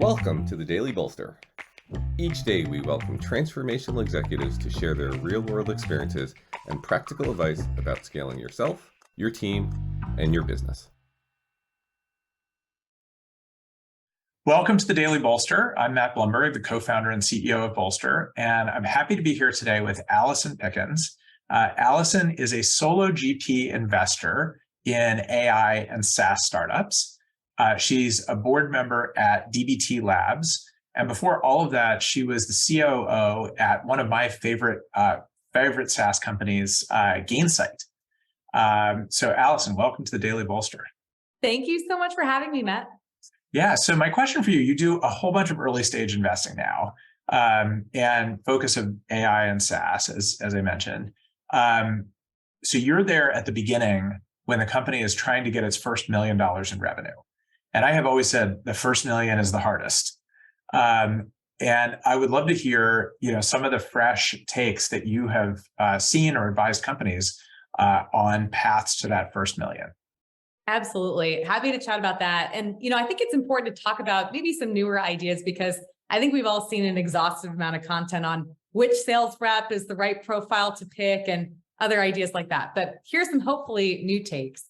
Welcome to the Daily Bolster. Each day we welcome transformational executives to share their real-world experiences and practical advice about scaling yourself, your team, and your business. Welcome to the Daily Bolster. I'm Matt Blumberg, the co-founder and CEO of Bolster, and I'm happy to be here today with Allison Pickens. Allison is a solo GP investor in AI and SaaS startups. She's a board member at DBT Labs. And before all of that, she was the COO at one of my favorite SaaS companies, Gainsight. So Allison, welcome to the Daily Bolster. Thank you so much for having me, Matt. Yeah, so my question for you, you do a whole bunch of early stage investing now and focus of AI and SaaS, as I mentioned. So you're there at the beginning when the company is trying to get its first $1 million in revenue. And I have always said the first million is the hardest. And I would love to hear, some of the fresh takes that you have seen or advised companies on paths to that first million. Absolutely. Happy to chat about that. And, I think it's important to talk about maybe some newer ideas because I think we've all seen an exhaustive amount of content on which sales rep is the right profile to pick and other ideas like that. But here's some hopefully new takes.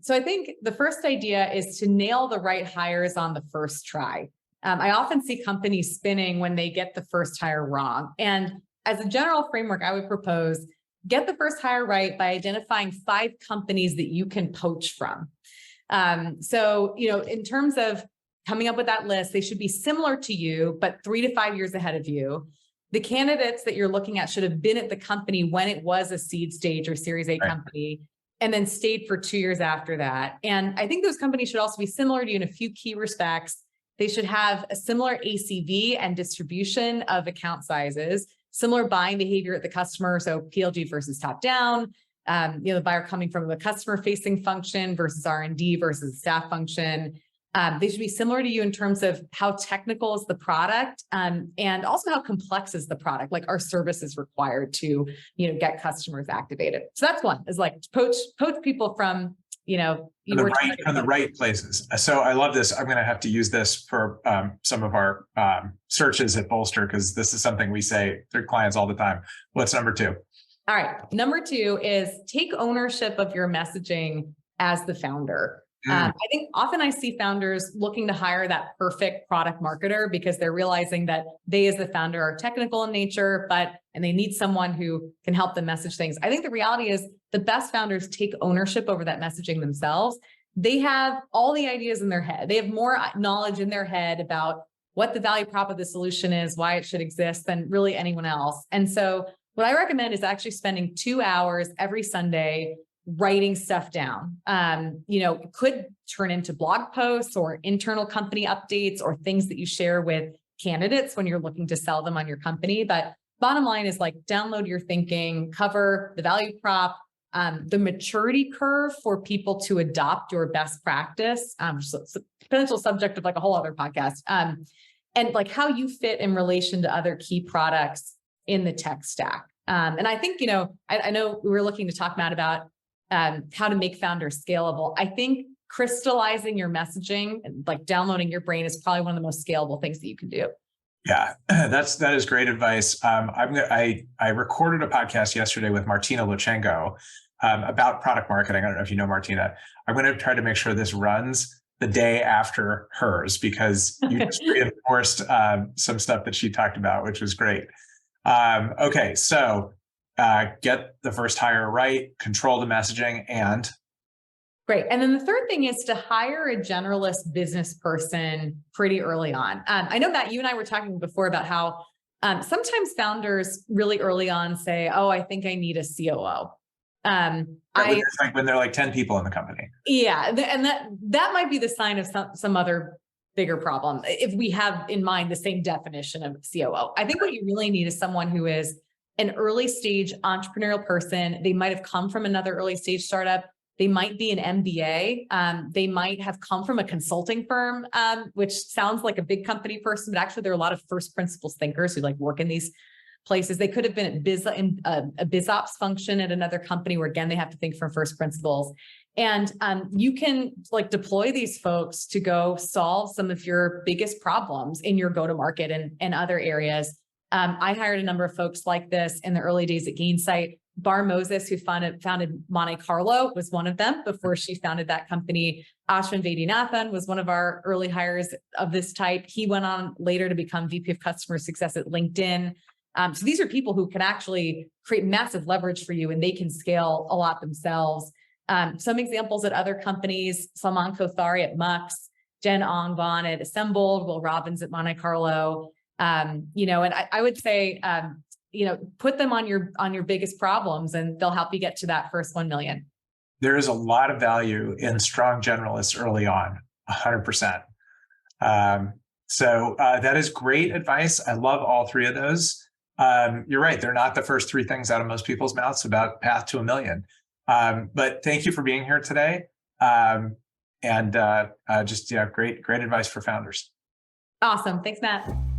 So I think the first idea is to nail the right hires on the first try. I often see companies spinning when they get the first hire wrong. And as a general framework, I would propose get the first hire right by identifying 5 companies that you can poach from. So, in terms of coming up with that list, they should be similar to you, but 3 to 5 years ahead of you. The candidates that you're looking at should have been at the company when it was a seed stage or Series A company, and then stayed for 2 years after that. And I think those companies should also be similar to you in a few key respects. They should have a similar ACV and distribution of account sizes, similar buying behavior at the customer. So PLG versus top down, the buyer coming from the customer facing function versus R&D versus staff function. They should be similar to you in terms of how technical is the product and also how complex is the product, like our services required to, get customers activated. So that's one, is like poach people from, the right places. So I love this. I'm going to have to use this for some of our searches at Bolster, because this is something we say to clients all the time. What's number 2? All right. Number 2 is take ownership of your messaging as the founder. I think often I see founders looking to hire that perfect product marketer because they're realizing that they as the founder are technical in nature, and they need someone who can help them message things. I think the reality is the best founders take ownership over that messaging themselves. They have all the ideas in their head. They have more knowledge in their head about what the value prop of the solution is, why it should exist than really anyone else. And so what I recommend is actually spending 2 hours every Sunday writing stuff down. It could turn into blog posts or internal company updates or things that you share with candidates when you're looking to sell them on your company. But bottom line is download your thinking, cover the value prop, the maturity curve for people to adopt your best practice, potential subject of a whole other podcast, and how you fit in relation to other key products in the tech stack. And I think, I know we were looking to talk, Matt, about how to make founders scalable. I think crystallizing your messaging and downloading your brain is probably one of the most scalable things that you can do. Yeah, that is great advice. I recorded a podcast yesterday with Martina Luchenko about product marketing. I don't know if you know Martina. I'm going to try to make sure this runs the day after hers because you just reinforced some stuff that she talked about, which was great. Okay, so get the first hire right, control the messaging, and great. And then the third thing is to hire a generalist business person pretty early on. I know that you and I were talking before about how sometimes founders really early on say, "Oh, I think I need a COO." When they're 10 people in the company. Yeah, and that might be the sign of some other bigger problem if we have in mind the same definition of COO. I think what you really need is someone who is an early stage entrepreneurial person. They might have come from another early stage startup. They might be an MBA. They might have come from a consulting firm, which sounds like a big company person, but actually there are a lot of first principles thinkers who work in these places. They could have been at a BizOps function at another company where, again, they have to think from first principles. And you can like deploy these folks to go solve some of your biggest problems in your go-to-market and other areas. I hired a number of folks like this in the early days at Gainsight. Bar Moses, who founded Monte Carlo, was one of them before she founded that company. Ashwin Vaidyanathan was one of our early hires of this type. He went on later to become VP of Customer Success at LinkedIn. So these are people who can actually create massive leverage for you, and they can scale a lot themselves. Some examples at other companies: Salman Kothari at Mux, Jen Ongban at Assembled, Will Robbins at Monte Carlo. And I would say, put them on your biggest problems, and they'll help you get to that first 1 million. There is a lot of value in strong generalists early on, 100%. So that is great advice. I love all three of those. You're right. They're not the first three things out of most people's mouths about path to 1 million. But thank you for being here today. Great advice for founders. Awesome. Thanks, Matt.